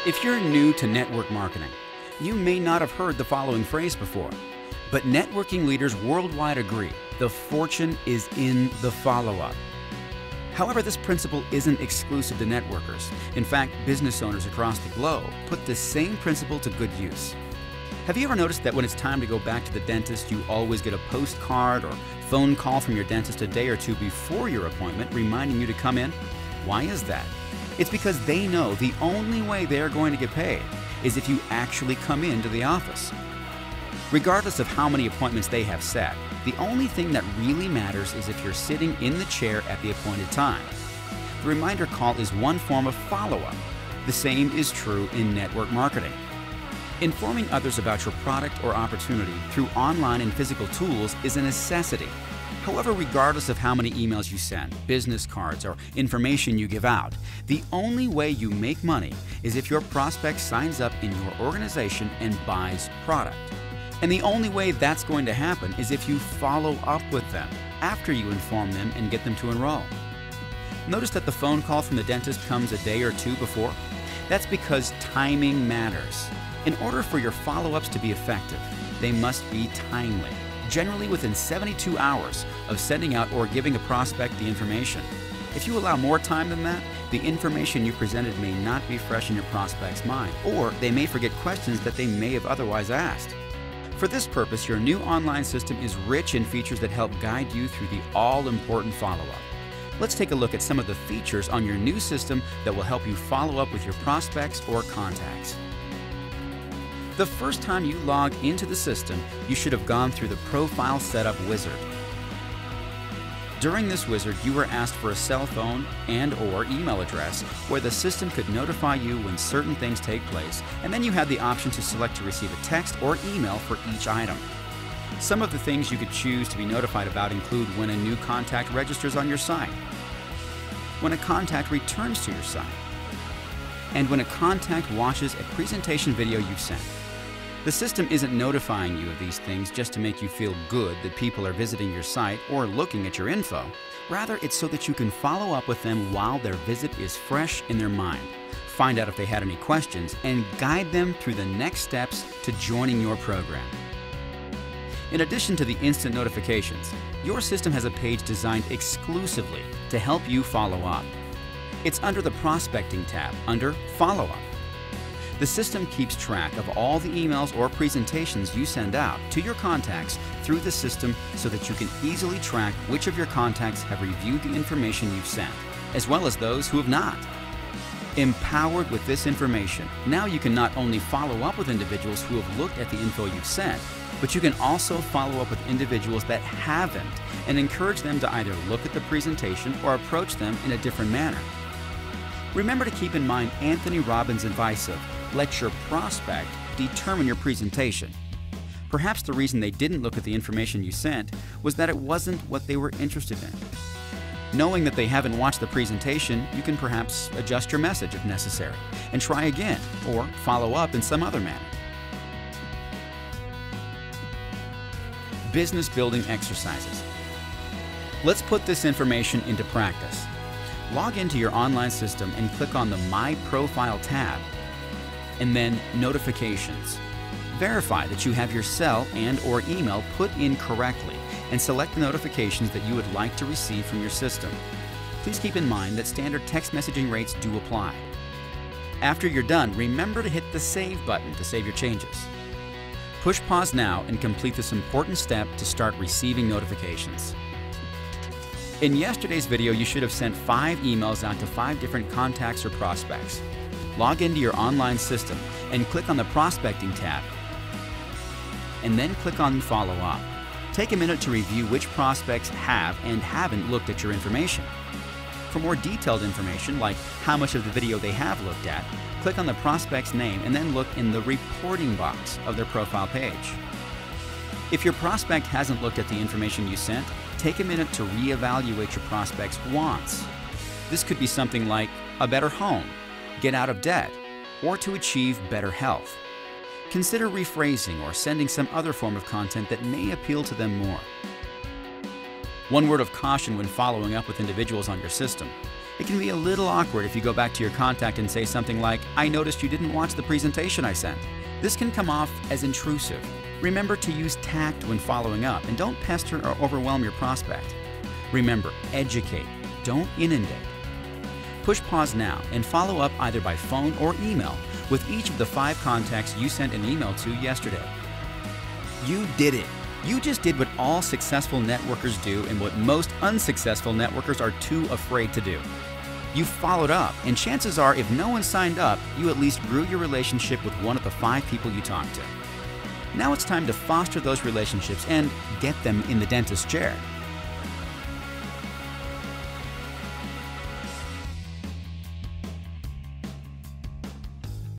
If you're new to network marketing, you may not have heard the following phrase before, but networking leaders worldwide agree the fortune is in the follow-up. However, this principle isn't exclusive to networkers. In fact, business owners across the globe put this same principle to good use. Have you ever noticed that when it's time to go back to the dentist, you always get a postcard or phone call from your dentist a day or two before your appointment reminding you to come in? Why is that? It's because they know the only way they're going to get paid is if you actually come into the office. Regardless of how many appointments they have set, the only thing that really matters is if you're sitting in the chair at the appointed time. The reminder call is one form of follow-up. The same is true in network marketing. Informing others about your product or opportunity through online and physical tools is a necessity. However, regardless of how many emails you send, business cards, or information you give out, the only way you make money is if your prospect signs up in your organization and buys product. And the only way that's going to happen is if you follow up with them after you inform them and get them to enroll. Notice that the phone call from the dentist comes a day or two before? That's because timing matters. In order for your follow-ups to be effective, they must be timely, generally within 72 hours of sending out or giving a prospect the information. If you allow more time than that, the information you presented may not be fresh in your prospect's mind, or they may forget questions that they may have otherwise asked. For this purpose, your new online system is rich in features that help guide you through the all-important follow-up. Let's take a look at some of the features on your new system that will help you follow up with your prospects or contacts. The first time you log into the system, you should have gone through the Profile Setup Wizard. During this wizard, you were asked for a cell phone and/or email address where the system could notify you when certain things take place, and then you had the option to select to receive a text or email for each item. Some of the things you could choose to be notified about include when a new contact registers on your site, when a contact returns to your site, and when a contact watches a presentation video you've sent. The system isn't notifying you of these things just to make you feel good that people are visiting your site or looking at your info. Rather, it's so that you can follow up with them while their visit is fresh in their mind, find out if they had any questions, and guide them through the next steps to joining your program. In addition to the instant notifications, your system has a page designed exclusively to help you follow up. It's under the Prospecting tab under Follow Up. The system keeps track of all the emails or presentations you send out to your contacts through the system so that you can easily track which of your contacts have reviewed the information you've sent, as well as those who have not. Empowered with this information, now you can not only follow up with individuals who have looked at the info you've sent, but you can also follow up with individuals that haven't and encourage them to either look at the presentation or approach them in a different manner. Remember to keep in mind Anthony Robbins' advice of let your prospect determine your presentation. Perhaps the reason they didn't look at the information you sent was that it wasn't what they were interested in. Knowing that they haven't watched the presentation, you can perhaps adjust your message if necessary and try again or follow up in some other manner. Business building exercises. Let's put this information into practice. Log into your online system and click on the My Profile tab, and then Notifications. Verify that you have your cell and/or email put in correctly and select the notifications that you would like to receive from your system. Please keep in mind that standard text messaging rates do apply. After you're done, remember to hit the Save button to save your changes. Push pause now and complete this important step to start receiving notifications. In yesterday's video, you should have sent 5 emails out to 5 different contacts or prospects. Log into your online system and click on the Prospecting tab, and then click on Follow Up. Take a minute to review which prospects have and haven't looked at your information. For more detailed information, like how much of the video they have looked at, click on the prospect's name and then look in the reporting box of their profile page. If your prospect hasn't looked at the information you sent, take a minute to reevaluate your prospect's wants. This could be something like a better home, get out of debt, or to achieve better health. Consider rephrasing or sending some other form of content that may appeal to them more. One word of caution when following up with individuals on your system. It can be a little awkward if you go back to your contact and say something like, "I noticed you didn't watch the presentation I sent." This can come off as intrusive. Remember to use tact when following up and don't pester or overwhelm your prospect. Remember, educate, don't inundate. Push pause now and follow up either by phone or email with each of the 5 contacts you sent an email to yesterday. You did it! You just did what all successful networkers do and what most unsuccessful networkers are too afraid to do. You followed up, and chances are if no one signed up, you at least grew your relationship with one of the 5 people you talked to. Now it's time to foster those relationships and get them in the dentist's chair.